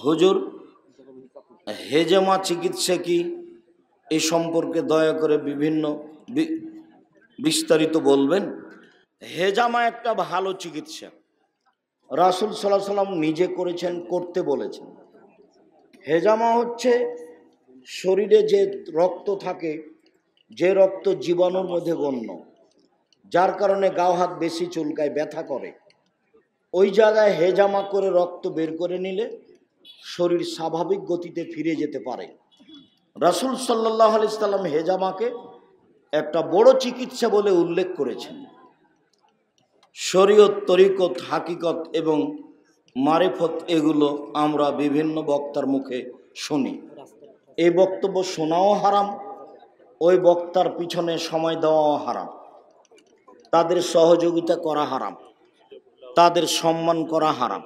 হুজুর, হেজামা চিকিৎসা কি, এ সম্পর্কে দয়া করে বিস্তারিত বলবেন। হেজামা একটা ভালো চিকিৎসা, রাসূল সাল্লাল্লাহু আলাইহি ওয়াসাল্লাম নিজে করেছেন, করতে বলেছেন। হেজামা হচ্ছে শরীরে যে রক্ত থাকে, যে রক্ত জীবাণুর মধ্যে গণ্য, যার কারণে গাও হাত বেশি চুলকায়, ব্যথা করে, ওই জায়গায় হেজামা করে রক্ত বের করে নিলে শরীর স্বাভাবিক গতিতে ফিরে যেতে পারে। রাসূল সাল্লাল্লাহু আলাইহি ওয়াসাল্লাম হেজামাকে একটা বড় চিকিৎসা বলে উল্লেখ করেছেন। শরীয়ত, তরিকত, হাকিকত এবং মারিফত এগুলো আমরা বিভিন্ন বক্তার মুখে শুনি। এই বক্তব্য শোনাও হারাম, ওই বক্তার পিছনে সময় দেওয়াও হারাম, তাদের সহযোগিতা করা হারাম, তাদের সম্মান করা হারাম।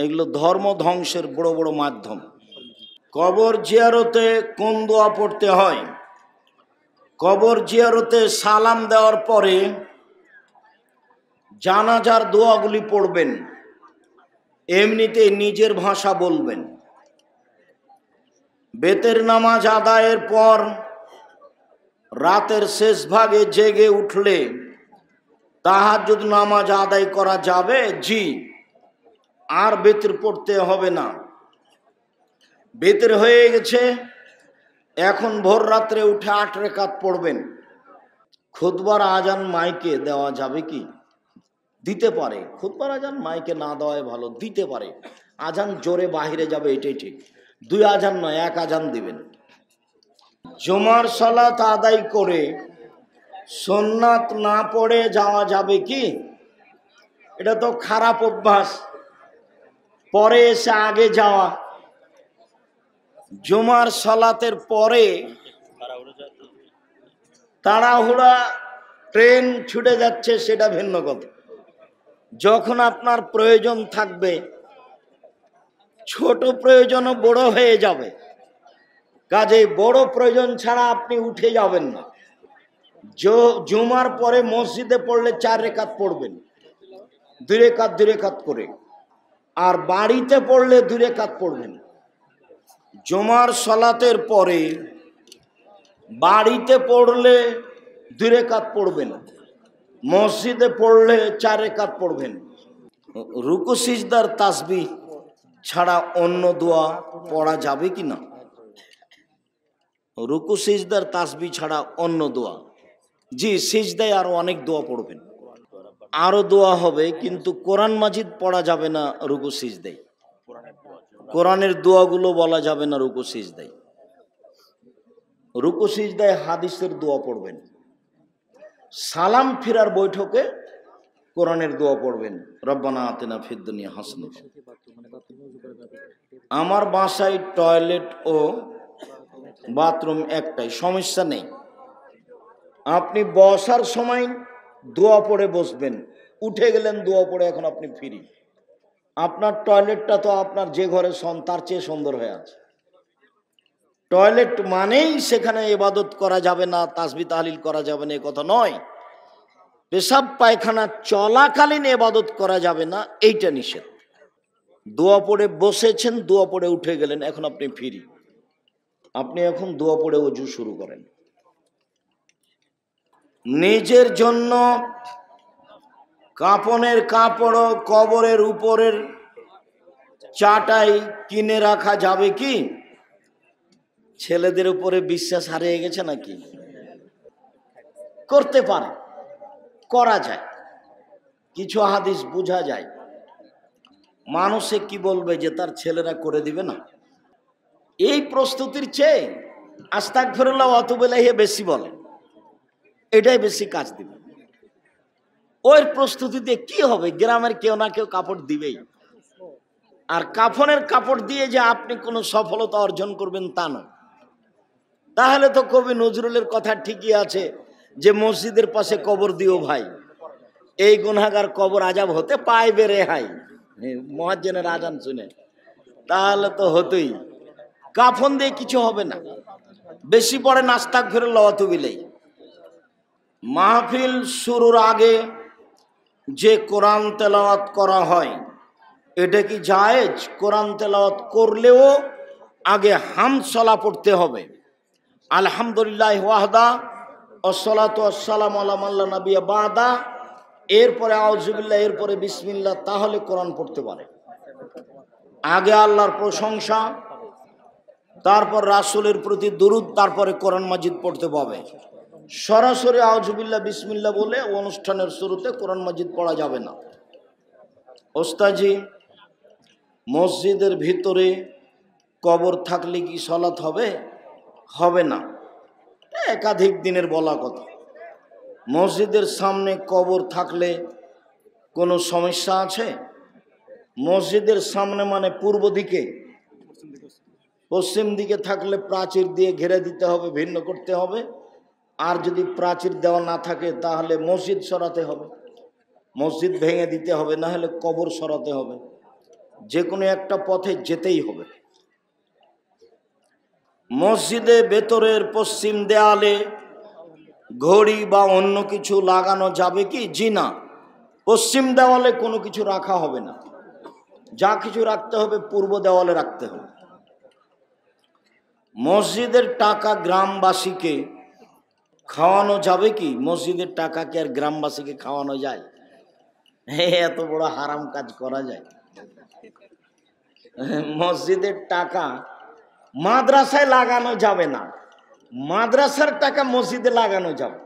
এগুলো ধর্ম ধ্বংসের বড় বড় মাধ্যম। কবর জিয়ারতে কোন দোয়া পড়তে হয়? কবর জিয়ারতে সালাম দেওয়ার পরে জানাজার দোয়াগুলি পড়বেন, এমনিতে নিজের ভাষা বলবেন। বেতের নামাজ আদায়ের পর রাতের শেষ ভাগে জেগে উঠলে তাহাজ্জুদ নামাজ আদায় করা যাবে? জি, আর বেতের পড়তে হবে না। বেতের হয়ে গেছে, এখন ভোর রাত্রে উঠে 8 রাকাত পড়বেন। খুতবার আজান মাইকে দেওয়া যাবে কি? দিতে পারে। খুতবার আজান মাইকে না দেওয়াই ভালো, দিতে পারে। আজান জোরে বাহিরে যাবে, এটাই ঠিক। 2 আজান নয়, 1 আজান দিবেন। জুমার সালাত আদায় করে সুন্নাত না পড়ে যাওয়া যাবে কি? এটা তো খারাপ অভ্যাস, পরে এসে আগে যাওয়া। জুমার সালাতের পরে তাড়াহুড়া, ট্রেন ছুটে যাচ্ছে, সেটা ভিন্ন কথা। যখন আপনার প্রয়োজন থাকবে, ছোট প্রয়োজনও বড় হয়ে যাবে, কাজেই বড় প্রয়োজন ছাড়া আপনি উঠে যাবেন না। জুমার পরে মসজিদে পড়লে 4 রাকাত পড়বেন, 2 রাকাত 2 রাকাত করে। আর বাড়িতে পড়লে 2 রাকাত পড়বেন। জুমার সালাতের পরে বাড়িতে পড়লে 2 রাকাত পড়বেন, মসজিদে পড়লে 4 রাকাত পড়বেন। রুকু সিজদার তাসবিহ ছাড়া অন্য দোয়া পড়া যাবে কি না? রুকু সিজদার তাসবিহ ছাড়া অন্য দোয়া, জি, সিজদায় আরো অনেক দোয়া পড়বেন, আরো দোয়া হবে, কিন্তু কোরআন মাজিদ পড়া যাবে না রুকু সিজদায়। কোরআনের দোয়াগুলো বলা যাবে না রুকু সিজদায়। রুকু সিজদায় হাদিসের দোয়া পড়বেন। সালাম ফিরার বৈঠকে কোরআনের দোয়া পড়বেন, রব্বানা আতিনা ফিদ দুনিয়া হাসানাতান। আমার বাসায় টয়লেট ও বাথরুম একটাই, সমস্যা নেই। আপনি বসার সময় দোয়া পড়ে বসবেন, উঠে গেলেন দোয়া পড়ে, এখন আপনি ফ্রি। আপনার টয়লেটটা তো আপনার যে ঘরে তার চেয়ে সুন্দর হয়ে আছে। টয়লেট মানেই সেখানে ইবাদত করা যাবে না, তাসবিহ তাহলিল করা যাবে না, এ কথা নয়। পেশাব পায়খানা চলাকালীন ইবাদত করা যাবে না, এইটা নিষেধ। দোয়া পড়ে বসেছেন, দোয়া পড়ে উঠে গেলেন, এখন আপনি ফ্রি। আপনি এখন দোয়া পড়ে ওযু শুরু করেন। নিজের জন্য কাপনের কাপড় কবরের উপরের চাটাই কিনে রাখা যাবে কি? ছেলেদের উপরে বিশ্বাস হারিয়ে গেছে নাকি? করতে পারে, করা যায়, কিছু হাদিস বোঝা যায়। মানুষে কি বলবে যে তার ছেলেরা করে দিবে না? এই প্রস্তুতির চেয়ে আস্তাগফিরুল্লাহ ওয়া আতুবু ইলাইহি বেশি বলে, এটাই বেশি কাজ দিবে। ওই প্রস্তুতিতে কি হবে? গ্রামের কেউ না কেউ কাপড় দিবেই। আর কাফনের কাপড় দিয়ে যে আপনি কোনো সফলতা অর্জন করবেন তা নয়। তাহলে তো কবি নজরুলের কথা ঠিকই আছে যে মসজিদের পাশে কবর দিও ভাই, এই গুনাহগার কবর আজাব হতে পাইবে রেহাই। মুয়াজ্জিনের আজান শুনে তাহলে তো হতোই। কাফন দিয়ে কিছু হবে না, বেশি পড়ে আস্তাগফিরুল্লাহ ওয়া আতুবু ইলাইহি। মাহফিল শুরুর আগে যে কোরআন তেলাওয়াত করা হয়, এটা কি জায়েজ? কোরআন তেলাওয়াত করলেও আগে হামদ সালাত পড়তে হবে, আলহামদুলিল্লাহ ওয়াহদা ওয়াসসালাতু ওয়াসসালামু আলা মান লা নাবিয়্যা বাদা, এরপরে আউযুবিল্লাহ, এরপরে বিসমিল্লাহ, তাহলে কোরআন পড়তে পারে। আগে আল্লাহর প্রশংসা, তারপর রাসূলের প্রতি দুরূদ, তারপরে কোরআন মাজিদ পড়তে পাবে। সরাসরি আউযুবিল্লাহ বিসমিল্লাহ বলে অনুষ্ঠানের শুরুতে কোরআন মাজিদ পড়া যাবে না। ওস্তাজি, মসজিদের ভিতরে কবর থাকলে কি সালাত হবে? হবে না। একাধিক দিনের বলা কথা। মসজিদের সামনে কবর থাকলে কোনো সমস্যা আছে? মসজিদের সামনে মানে পূর্ব দিকে, পশ্চিম দিকে থাকলে প্রাচীর দিয়ে ঘিরে দিতে হবে, ভিন্ন করতে হবে। আর যদি প্রাচীর দেওয়া না থাকে তাহলে মসজিদ সরাতে হবে, মসজিদ ভেঙে দিতে হবে, না হলে কবর সরাতে হবে। যে কোনো একটা পথে যেতেই হবে। মসজিদে ভেতরের পশ্চিম দেয়ালে ঘড়ি বা অন্য কিছু লাগানো যাবে কি? জি না, পশ্চিম দেওয়ালে কোনো কিছু রাখা হবে না। যা কিছু রাখতে হবে পূর্ব দেওয়ালে রাখতে হবে। মসজিদের টাকা গ্রামবাসীকে খাওয়ানো যাবে কি? মসজিদের টাকা কি আর গ্রামবাসীকে খাওয়ানো যায়? এত বড় হারাম কাজ করা যায়? মসজিদের টাকা মাদ্রাসায় লাগানো যাবে না, মাদ্রাসার টাকা মসজিদে লাগানো যাবে।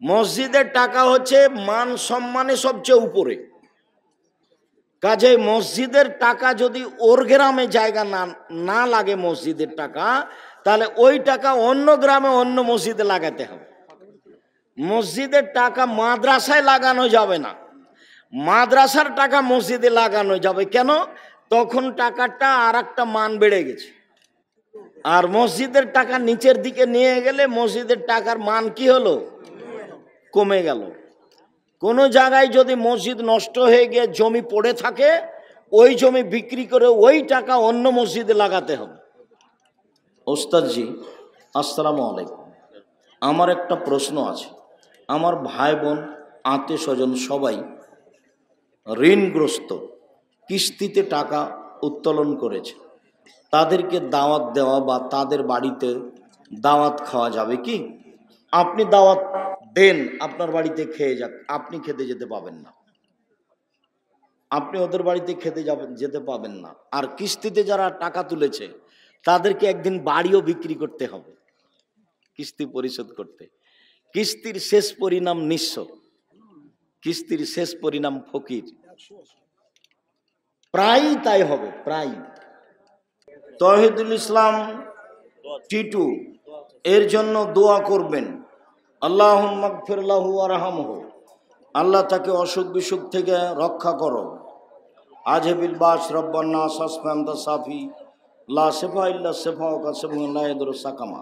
মসজিদের টাকা হচ্ছে মান সম্মানে সবচেয়ে উপরে। কাজে মসজিদের টাকা যদি ওর গ্রামে জায়গা না লাগে মসজিদের টাকা, তাহলে ওই টাকা অন্য গ্রামে অন্য মসজিদে লাগাতে হবে। মসজিদের টাকা মাদ্রাসায় লাগানো যাবে না, মাদ্রাসার টাকা মসজিদে লাগানো যাবে। কেন? তখন টাকাটা আর একটা মান বেড়ে গেছে। আর মসজিদের টাকা নিচের দিকে নিয়ে গেলে মসজিদের টাকার মান কি হলো? কমে গেল। কোনো জায়গায় যদি মসজিদ নষ্ট হয়ে গিয়ে জমি পড়ে থাকে, ওই জমি বিক্রি করে ওই টাকা অন্য মসজিদে লাগাতে হবে। ওস্তাদজি আসসালামু আলাইকুম, আমার একটা প্রশ্ন আছে। আমার ভাই বোন আত্মীয় স্বজন সবাই ঋণগ্রস্ত, কিস্তিতে টাকা উত্তোলন করেছে। তাদেরকে দাওয়াত দেওয়া বা তাদের বাড়িতে দাওয়াত খাওয়া যাবে কি? আপনি দাওয়াত দেন, আপনার বাড়িতে খেয়ে যাক, আপনি খেতে যেতে পাবেন না, আপনি ওদের বাড়িতে খেতে যেতে পাবেন না। আর কিস্তিতে যারা টাকা তুলেছে তাদেরকে একদিন বাড়িও বিক্রি করতে হবে কিস্তি পরিশোধ করতে। কিস্তির শেষ পরিণাম নিঃস্ব, কিস্তির শেষ পরিণাম ফকির, প্রায়ই তাই হবে, প্রায়। তৌহিদুল ইসলাম টিটু এর জন্য দোয়া করবেন, আল্লাহুম্মা গফির লাহু ওয়ারহামহু, আল্লাহ তাকে অসুখ বিসুখ থেকে রক্ষা করো। আজহাবিল বাস রব্বান নাস আসফা আনতা সাফি লা শিফা ইল্লা শিফাউকা শিফাউন লা ইয়াদুরু সাকামা।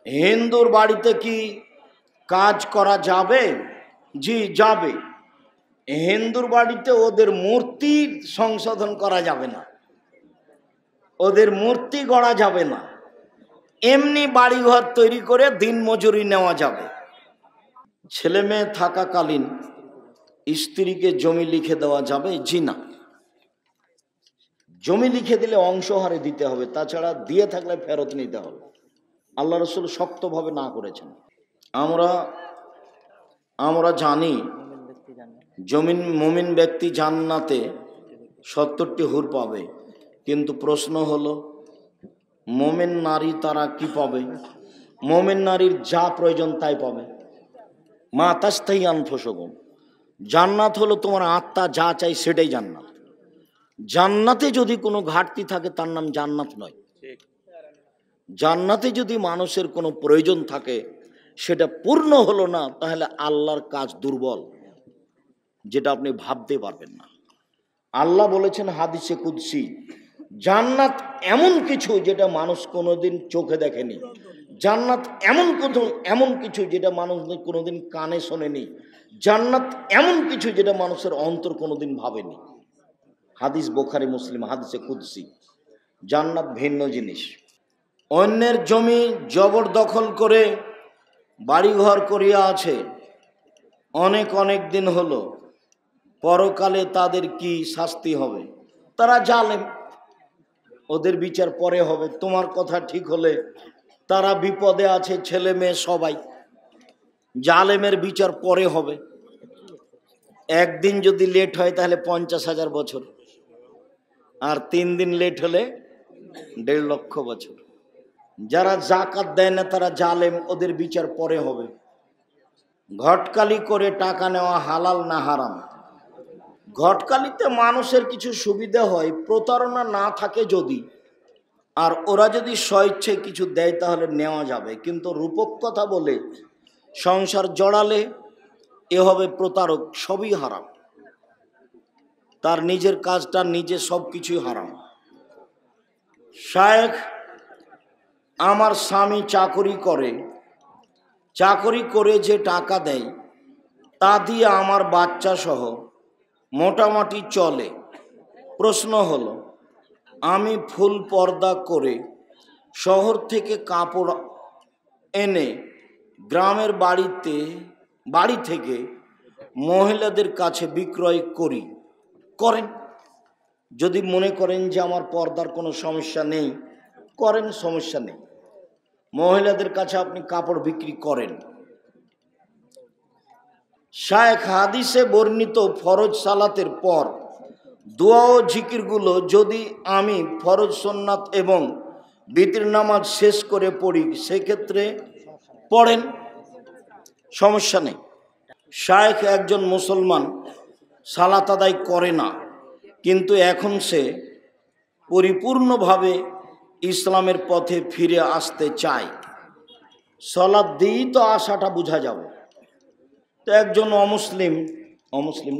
হিন্দুর বাড়িতে কি কাজ করা যাবে? জি যাবে। হিন্দুর বাড়িতে ওদের মূর্তি সংশোধন করা যাবে না, ওদের মূর্তি গড়া যাবে না। এমনি বাড়িঘর তৈরি করে দিন মজুরি নেওয়া যাবে। ছেলে মেয়ে থাকাকালীন স্ত্রীকে জমি লিখে দেওয়া যাবে? জি না। জমি লিখে দিলে অংশহারে দিতে হবে, তাছাড়া দিয়ে থাকলে ফেরত নিতে হবে। আল্লাহ রাসূল শক্তভাবে না করেছেন। আমরা জানি মুমিন ব্যক্তি জান্নাতে 70টি হুর পাবে, কিন্তু প্রশ্ন হলো মুমিন নারী তারা কি পাবে? মুমিন নারীর যা প্রয়োজন তাই পাবে। মা তাস্তাহি আনফুসুকুম, জান্নাত হলো তোমার আত্মা যা চাই সেটাই জান্নাত। জান্নাতে যদি কোনো ঘাটতি থাকে তার নাম জান্নাত নয়। জান্নাতে যদি মানুষের কোনো প্রয়োজন থাকে সেটা পূর্ণ হলো না, তাহলে আল্লাহর কাজ দুর্বল, যেটা আপনি ভাবতে পারবেন না। আল্লাহ বলেছেন হাদিসে কুদসি, জান্নাত এমন কিছু যেটা মানুষ কোনোদিন চোখে দেখেনি, জান্নাত এমন কিছু যেটা মানুষ কোনোদিন কানে শোনেনি, জান্নাত এমন কিছু যেটা মানুষের অন্তর কোনোদিন ভাবেনি। হাদিস বুখারী মুসলিম, হাদিসে কুদসি। জান্নাত ভিন্ন জিনিস। অন্যের জমি জবরদখল করে বাড়িঘর করিয়া আছে অনেক দিন হলো, পরকালে তাদের কি শাস্তি হবে? তারা জালেম, ওদের বিচার পরে হবে। তোমার কথা ঠিক হলে তারা বিপদে আছে, ছেলে মেয়ে সবাই, জালেমের বিচার পরে হবে। একদিন যদি লেট হয় তাহলে 50,000 বছর, আর 3 দিন লেট হলে 1.5 লক্ষ বছর। যারা জাকাত দেয় না তারা জালেম, ওদের বিচার পরে হবে। ঘটকালি করে টাকা নেওয়া হালাল না হারাম? ঘটকালিতে মানুষের কিছু সুবিধা হয়, প্রতারণা না থাকে যদি, আর ওরা যদি স্বইচ্ছায় কিছু দেয় তাহলে নেওয়া যাবে। কিন্তু রূপক কথা বলে সংসার জড়ালে এ হবে প্রতারক, সবই হারাম। তার নিজের কাজটা নিজে, সব কিছুই হারাম। শায়েখ, আমার স্বামী চাকরি করে যে টাকা দেয় তা দিয়ে আমার বাচ্চা সহ মোটামুটি চলে। প্রশ্ন হলো, আমি ফুল পর্দা করে শহর থেকে কাপড় এনে গ্রামের বাড়ি থেকে মহিলাদের কাছে বিক্রয় করেন। যদি মনে করেন যে আমার পর্দার কোনো সমস্যা নেই, করেন, সমস্যা নেই। মহিলাদের কাছে আপনি কাপড় বিক্রি করেন। শায়েখ, হাদিসে বর্ণিত ফরজ সালাতের পর দোয়া ও জিকিরগুলো যদি আমি ফরজ সুন্নাত এবং বিতির নামাজ শেষ করে পড়ি, সেক্ষেত্রে পড়েন, সমস্যা নেই। শায়েখ, একজন মুসলমান সালাত আদায় করে না, কিন্তু এখন সে পরিপূর্ণভাবে ইসলামের পথে ফিরে আসতে চায়, সালাত দিয়েই তো আশাটা বোঝা যাবে। তো একজন অমুসলিম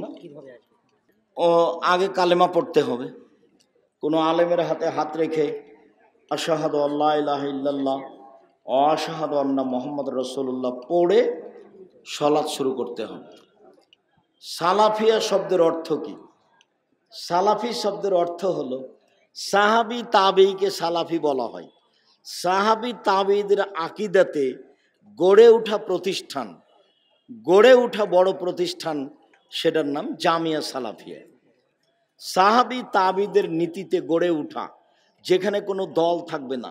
না, ও আগে কালেমা পড়তে হবে। কোনো আলেমের হাতে হাত রেখে আশহাদু আল্লা ইলাহা ইল্লাল্লাহ ওয়া আশহাদু আন্না মুহাম্মাদুর রাসূলুল্লাহ পড়ে সালাত শুরু করতে হবে। সালাফিয়া শব্দের অর্থ কি? সালাফি শব্দের অর্থ হলো, সাহাবী তাবেঈকে সালাফি বলা হয়। সাহাবী তাবেঈদের আকীদাতে গড়ে ওঠা বড় প্রতিষ্ঠান, সেটার নাম জামিয়া সালাফিয়া। সাহাবী তাবেঈদের নীতিতে গড়ে ওঠা, যেখানে কোনো দল থাকবে না,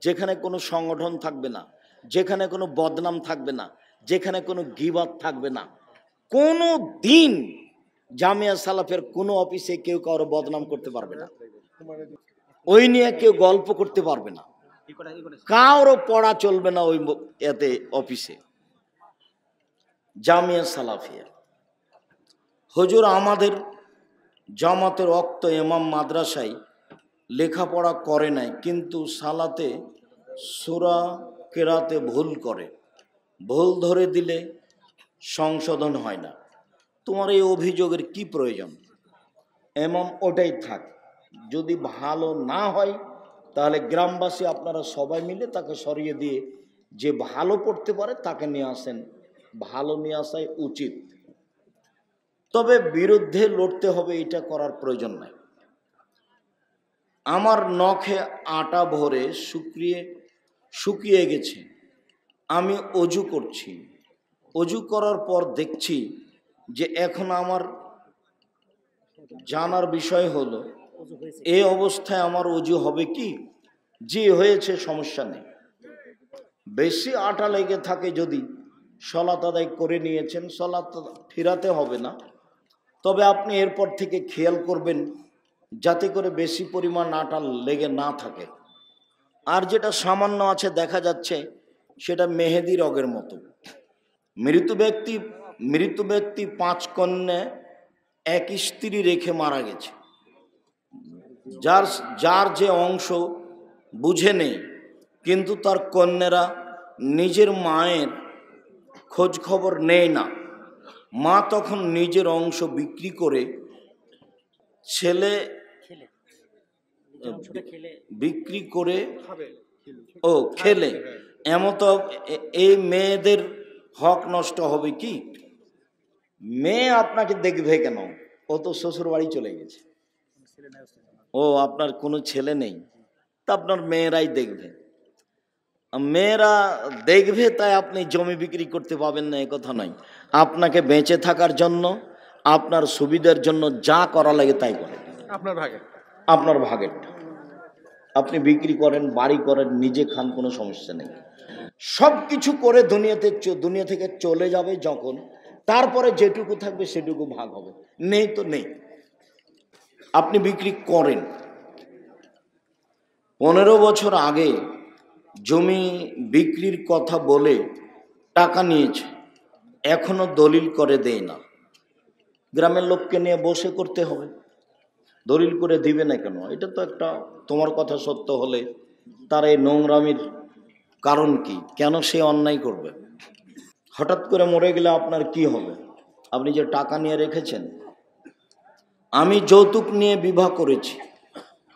যেখানে কোনো সংগঠন থাকবে না, যেখানে কোনো বদনাম থাকবে না, যেখানে কোনো গীবত থাকবে না। কোনো দিন জামিয়া সালাফের কোনো অফিসে কেউ কারো বদনাম করতে পারবে না, ওই নিয়ে কেউ গল্প করতে পারবে না, কারো পড়া চলবে না ওই এতে অফিসে। জামিয়া সালাফিয়া। হুজুর আমাদের জামাতের ওক্ত ইমাম মাদ্রাসায় লেখাপড়া করে নাই, কিন্তু সালাতে সূরা কেরাতে ভুল করে, ভুল ধরে দিলে সংশোধন হয় না। তোমার এই অভিযোগের কি প্রয়োজন? ইমাম ওটাই থাক, যদি ভালো না হয় তাহলে গ্রামবাসী আপনারা সবাই মিলে তাকে সরিয়ে দিয়ে যে ভালো পড়তে পারে তাকে নিয়ে আসেন, ভালো নিয়ে আসাই উচিত। তবে বিরুদ্ধে লড়তে হবে, এটা করার প্রয়োজন নাই। আমার নখে আটা ভরে শুকিয়ে গেছে, আমি অজু করছি, অজু করার পর দেখছি যে এখন আমার জানার বিষয় হলো এই অবস্থায় আমার অজু হবে কি? জি হয়েছে, সমস্যা নেই। বেশি আটা লেগে থাকে যদি সালাত আদায় করে নিয়েছেন, সালাত ফিরাতে হবে না। তবে আপনি এরপর থেকে খেয়াল করবেন যাতে করে বেশি পরিমাণ আটা লেগে না থাকে। আর যেটা সামান্য আছে দেখা যাচ্ছে সেটা মেহেদি রগের মতো। মৃত ব্যক্তি 5 কন্যা 1 স্ত্রী রেখে মারা গেছে। যার যে অংশ বুঝে নেই, কিন্তু তার কন্যারা নিজের মায়ের খোঁজ খবর নেয় না। মা তখন নিজের অংশ বিক্রি করে খেলে এমতো এই মেয়েদের হক নষ্ট হবে কি? মেয়ে আপনাকে দেখবে কেন? ও তো শ্বশুর বাড়ি চলে গেছে। ও আপনার কোনো ছেলে নেই, তা আপনার মেয়েরাই দেখবে। মেয়েরা দেখবে তাই আপনি জমি বিক্রি করতে পাবেন না, এ কথা নয়। আপনাকে বেঁচে থাকার জন্য আপনার সুবিধার জন্য যা করা লাগে তাই করেন, আপনার ভাগেরটা আপনি বিক্রি করেন, বাড়ি করেন, নিজে খান, কোনো সমস্যা নেই। সব কিছু করে দুনিয়া থেকে চলে যাবে যখন, তারপরে যেটুকু থাকবে সেটুকু ভাগ হবে, নেই তো নেই। আপনি বিক্রি করেন। 15 বছর আগে জমি বিক্রির কথা বলে টাকা নিয়েছে, এখনো দলিল করে দেয় না। গ্রামের লোককে নিয়ে বসে করতে হবে, দলিল করে দিবে না কেন? এটা তো একটা, তোমার কথা সত্য হলে তার এই নোংরামির কারণ কি? কেন সে অন্যায় করবে? হঠাৎ করে মরে গেলে আপনার কি হবে? আপনি যে টাকা নিয়ে রেখেছেন, আমি যৌতুক নিয়ে বিবাহ করেছি,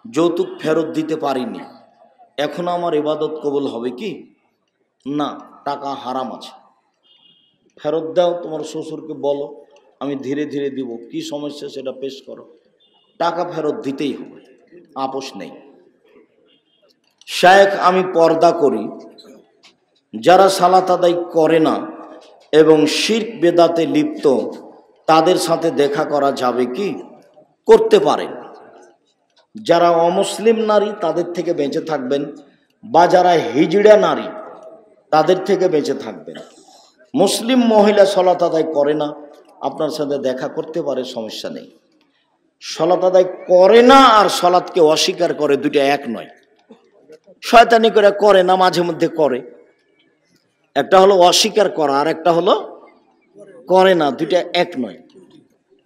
যৌতুক ফেরত দিতে পারিনি, এখন আমার ইবাদত কবুল হবে কি? না, টাকা হারাম আছে, ফেরত দাও। তোমার শ্বশুরকে বলো আমি ধীরে ধীরে দিব, কি সমস্যা সেটা পেশ করো, টাকা ফেরত দিতেই হবে, আপোষ নেই। শায়েখ, আমি পর্দা করি, যারা সালাত আদায় করে না এবং শিরক বেদাতে লিপ্ত, তাদের সাথে দেখা করা যাবে কি? করতে পারেন। যারা অমুসলিম নারী তাদের থেকে বেঁচে থাকবেন, বা যারা হিজড়া নারী তাদের থেকে বেঁচে থাকবেন। মুসলিম মহিলা সালাত আদায় করে না, আপনার সাথে দেখা করতে পারে, সমস্যা নেই। সালাত আদায় করে না আর সালাতকে অস্বীকার করে, দুটো এক নয়। শয়তানি করে না, মাঝে মধ্যে করে। একটা হলো অস্বীকার করা আর একটা হলো করে না, দুটো এক নয়।